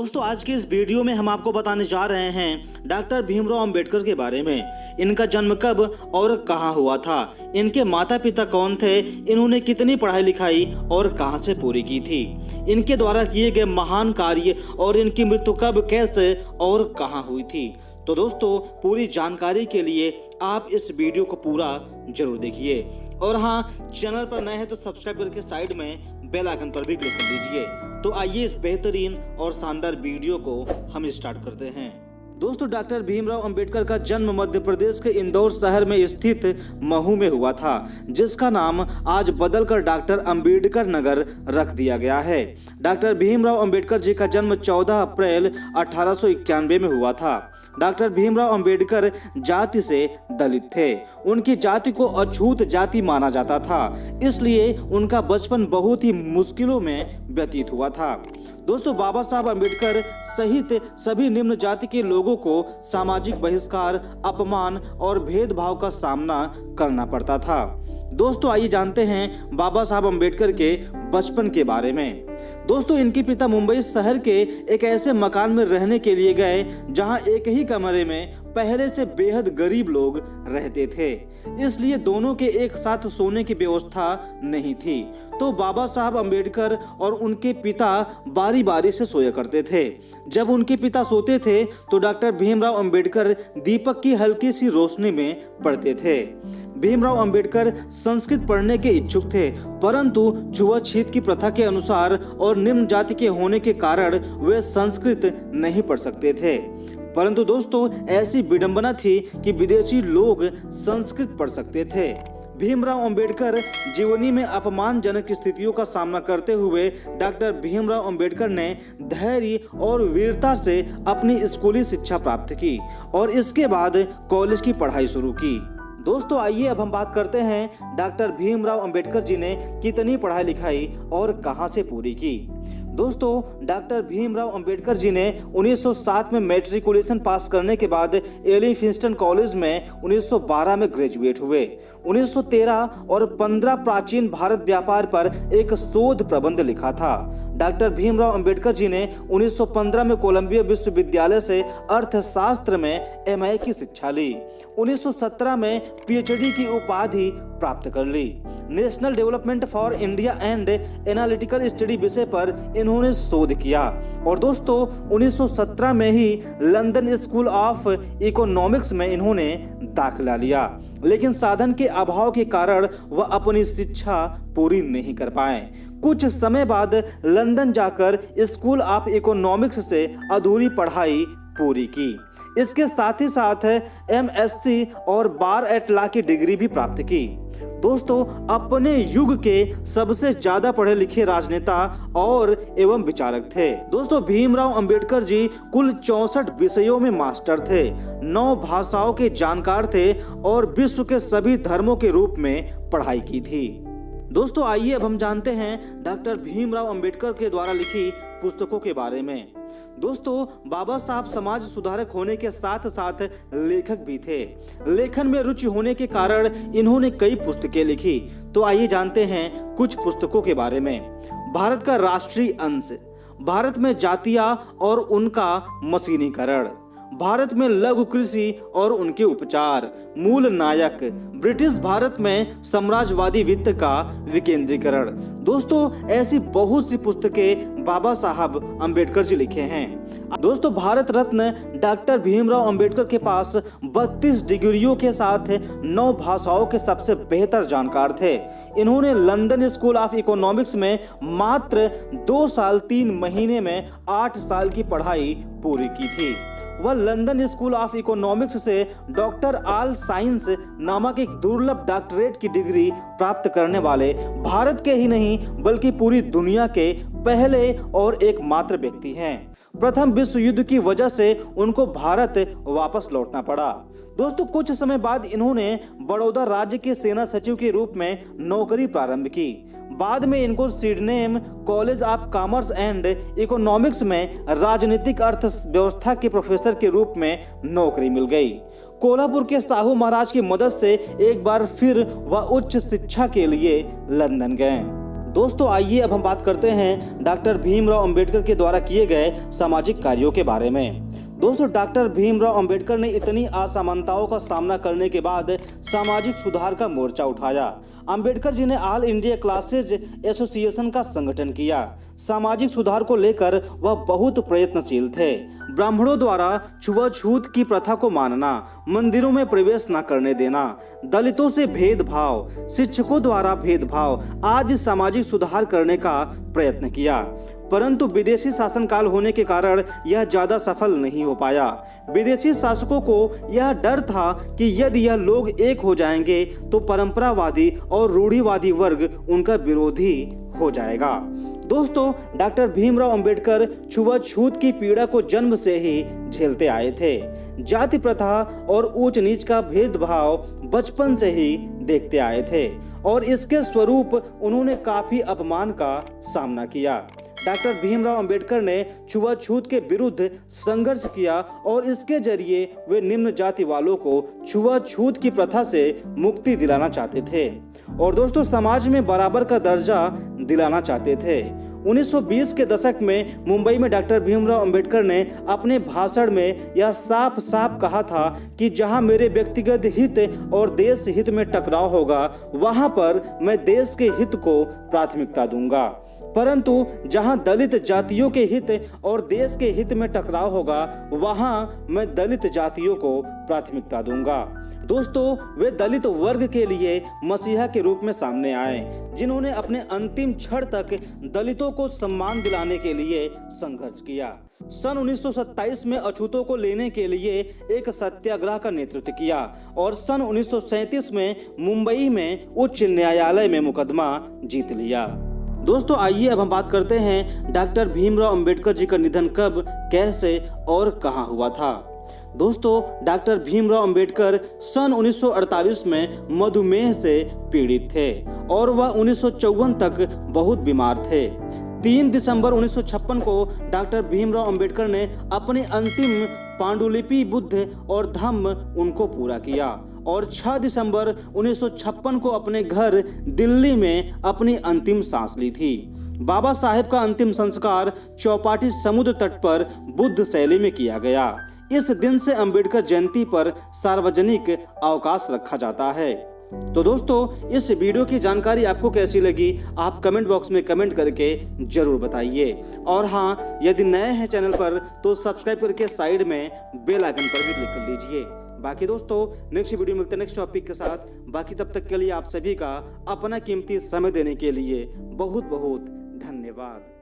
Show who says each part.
Speaker 1: दोस्तों आज के इस वीडियो में हम आपको बताने जा रहे हैं डॉक्टर भीमराव अंबेडकर के बारे में। इनका जन्म कब और कहां हुआ था, इनके माता पिता कौन थे, इन्होंने कितनी पढ़ाई लिखाई और कहां से पूरी की थी, इनके द्वारा किए गए महान कार्य और इनकी मृत्यु कब, कैसे और कहां हुई थी। तो दोस्तों पूरी जानकारी के लिए आप इस वीडियो को पूरा जरूर देखिए और हाँ, चैनल पर नए हैं तो सब्सक्राइब करके साइड में बेल आइकन पर भी क्लिक कर लीजिए। तो आइए इस बेहतरीन और शानदार वीडियो को हम स्टार्ट करते हैं। दोस्तों डॉक्टर भीमराव अंबेडकर का जन्म मध्य प्रदेश के इंदौर शहर में स्थित महू में हुआ था, जिसका नाम आज बदलकर डॉक्टर अंबेडकर नगर रख दिया गया है। डॉक्टर भीमराव अंबेडकर जी का जन्म 14 अप्रैल 1891 में हुआ था। डॉक्टर भीमराव अंबेडकर जाति से दलित थे। उनकी जाति को अछूत जाति माना जाता था, इसलिए उनका बचपन बहुत ही मुश्किलों में व्यतीत हुआ था। दोस्तों बाबा साहब अंबेडकर सहित सभी निम्न जाति के लोगों को सामाजिक बहिष्कार, अपमान और भेदभाव का सामना करना पड़ता था। दोस्तों आइए जानते हैं बाबा साहब अंबेडकर के बचपन के बारे में। दोस्तों इनके पिता मुंबई शहर के एक ऐसे मकान में रहने के लिए गए जहां एक ही कमरे में पहले से बेहद गरीब लोग रहते थे, इसलिए दोनों के एक साथ सोने की व्यवस्था नहीं थी। तो बाबा साहब अंबेडकर और उनके पिता बारी बारी से सोया करते थे। जब उनके पिता सोते थे तो डॉक्टर भीमराव अंबेडकर दीपक की हल्की सी रोशनी में पढ़ते थे। भीमराव अंबेडकर संस्कृत पढ़ने के इच्छुक थे, परंतु छुआछूत की प्रथा के अनुसार और निम्न जाति के होने के कारण वे संस्कृत नहीं पढ़ सकते थे। परंतु दोस्तों ऐसी विडंबना थी कि विदेशी लोग संस्कृत पढ़ सकते थे। भीमराव अंबेडकर जीवनी में अपमानजनक स्थितियों का सामना करते हुए डॉक्टर भीमराव अंबेडकर ने धैर्य और वीरता से अपनी स्कूली शिक्षा प्राप्त की और इसके बाद कॉलेज की पढ़ाई शुरू की। दोस्तों आइए अब हम बात करते हैं डॉक्टर भीमराव अंबेडकर जी ने कितनी पढ़ाई लिखाई और कहां से पूरी की। दोस्तों डॉक्टर भीमराव अंबेडकर जी ने 1907 में मैट्रिकुलेशन पास करने के बाद एलिफिंस्टन कॉलेज में 1912 में ग्रेजुएट हुए। 1913 और 15 प्राचीन भारत व्यापार पर एक शोध प्रबंध लिखा था। डॉक्टर भीमराव अंबेडकर जी ने 1915 में कोलंबिया विश्वविद्यालय से अर्थशास्त्र में MA की शिक्षा ली। 1917 में PhD की उपाधि प्राप्त कर ली। National development for India and analytical study विषय पर इन्होंने शोध किया और दोस्तों 1917 में ही लंदन स्कूल ऑफ इकोनॉमिक्स में इन्होंने दाखिला लिया, लेकिन साधन के अभाव के कारण वह अपनी शिक्षा पूरी नहीं कर पाए। कुछ समय बाद लंदन जाकर स्कूल ऑफ इकोनॉमिक्स से अधूरी पढ़ाई पूरी की। इसके साथ ही साथ MSc और बार एट लॉ की डिग्री भी प्राप्त की। दोस्तों अपने युग के सबसे ज्यादा पढ़े लिखे राजनेता और एवं विचारक थे। दोस्तों भीमराव अंबेडकर जी कुल 64 विषयों में मास्टर थे, 9 भाषाओं के जानकार थे और विश्व के सभी धर्मों के रूप में पढ़ाई की थी। दोस्तों आइए अब हम जानते हैं डॉक्टर भीमराव अंबेडकर के द्वारा लिखी पुस्तकों के बारे में। दोस्तों बाबा साहब समाज सुधारक होने के साथ साथ लेखक भी थे। लेखन में रुचि होने के कारण इन्होंने कई पुस्तकें लिखी। तो आइए जानते हैं कुछ पुस्तकों के बारे में। भारत का राष्ट्रीय अंश, भारत में जातियां और उनका मशीनीकरण, भारत में लघु कृषि और उनके उपचार, मूल नायक, ब्रिटिश भारत में साम्राज्यवादी वित्त का विकेंद्रीकरण। दोस्तों ऐसी बहुत सी पुस्तकें बाबा साहब अंबेडकर जी लिखे हैं। दोस्तों भारत रत्न डॉक्टर भीमराव अंबेडकर के पास 32 डिग्रियों के साथ 9 भाषाओं के सबसे बेहतर जानकार थे। इन्होंने लंदन स्कूल ऑफ इकोनॉमिक्स में मात्र 2 साल 3 महीने में 8 साल की पढ़ाई पूरी की थी। वह लंदन स्कूल ऑफ इकोनॉमिक्स से डॉक्टर ऑल साइंस नामक एक दुर्लभ डॉक्टरेट की डिग्री प्राप्त करने वाले भारत के ही नहीं बल्कि पूरी दुनिया के पहले और एकमात्र व्यक्ति हैं। प्रथम विश्व युद्ध की वजह से उनको भारत वापस लौटना पड़ा। दोस्तों कुछ समय बाद इन्होंने बड़ौदा राज्य के सेना सचिव के रूप में नौकरी प्रारंभ की। बाद में इनको Sydenham college of commerce and economics में राजनीतिक अर्थव्यवस्था के प्रोफेसर के रूप में नौकरी मिल गई। कोल्हापुर के साहू महाराज की मदद से एक बार फिर वह उच्च शिक्षा के लिए लंदन गए। दोस्तों आइए अब हम बात करते हैं डॉक्टर भीमराव अंबेडकर के द्वारा किए गए सामाजिक कार्यों के बारे में। दोस्तों डॉक्टर भीमराव अंबेडकर ने इतनी असमानताओं का सामना करने के बाद सामाजिक सुधार का मोर्चा उठाया। अंबेडकर जी ने ऑल इंडिया क्लासेज एसोसिएशन का संगठन किया। सामाजिक सुधार को लेकर वह बहुत प्रयत्नशील थे। ब्राह्मणों द्वारा छुआछूत की प्रथा को मानना, मंदिरों में प्रवेश न करने देना, दलितों से भेदभाव, शिक्षकों द्वारा भेदभाव आदि सामाजिक सुधार करने का प्रयत्न किया, परंतु विदेशी शासनकाल होने के कारण यह ज्यादा सफल नहीं हो पाया। विदेशी शासकों को यह डर था कि यदि यह लोग एक हो जाएंगे तो परंपरावादी और रूढ़िवादी वर्ग उनका विरोधी हो जाएगा। दोस्तों डॉक्टर भीमराव अंबेडकर छुआछूत की पीड़ा को जन्म से ही झेलते आए थे। जाति प्रथा और ऊंच नीच का भेदभाव बचपन से ही देखते आए थे और इसके स्वरूप उन्होंने काफी अपमान का सामना किया। डॉक्टर भीमराव अंबेडकर ने छुआछूत के विरुद्ध संघर्ष किया और इसके जरिए वे निम्न जाति वालों को छुआछूत की प्रथा से मुक्ति दिलाना चाहते थे और दोस्तों समाज में बराबर का दर्जा दिलाना चाहते थे। 1920 के दशक में मुंबई में डॉक्टर भीमराव अंबेडकर ने अपने भाषण में यह साफ साफ कहा था कि जहां मेरे व्यक्तिगत हित और देश हित में टकराव होगा वहां पर मैं देश के हित को प्राथमिकता दूंगा, परंतु जहां दलित जातियों के हित और देश के हित में टकराव होगा वहां मैं दलित जातियों को प्राथमिकता दूंगा। दोस्तों वे दलित वर्ग के लिए मसीहा के रूप में सामने आए, जिन्होंने अपने अंतिम क्षण तक दलितों को सम्मान दिलाने के लिए संघर्ष किया। सन 1927 में अछूतों को लेने के लिए एक सत्याग्रह का नेतृत्व किया और सन 1937 में मुंबई में उच्च न्यायालय में मुकदमा जीत लिया। दोस्तों आइए अब हम बात करते हैं डॉक्टर भीमराव अंबेडकर जी का निधन कब, कैसे और कहां हुआ था। दोस्तों डॉक्टर भीमराव अंबेडकर सन 1948 में मधुमेह से पीड़ित थे और वह 1954 तक बहुत बीमार थे। 3 दिसंबर 1956 को डॉक्टर भीमराव अंबेडकर ने अपनी अंतिम पांडुलिपि बुद्ध और धम्म उनको पूरा किया और 6 दिसंबर 1956 को अपने घर दिल्ली में अपनी अंतिम सांस ली थी। बाबा साहेब का अंतिम संस्कार चौपाटी समुद्र तट पर बुद्ध शैली में किया गया। इस दिन से अंबेडकर जयंती पर सार्वजनिक अवकाश रखा जाता है। तो दोस्तों इस वीडियो की जानकारी आपको कैसी लगी आप कमेंट बॉक्स में कमेंट करके जरूर बताइए और हाँ यदि नए हैं चैनल पर तो सब्सक्राइब करके साइड में बेल आइकन पर भी क्लिक कर लीजिए। बाकी दोस्तों नेक्स्ट वीडियो मिलते हैं नेक्स्ट टॉपिक के साथ। बाकी तब तक के लिए आप सभी का अपना कीमती समय देने के लिए बहुत बहुत धन्यवाद।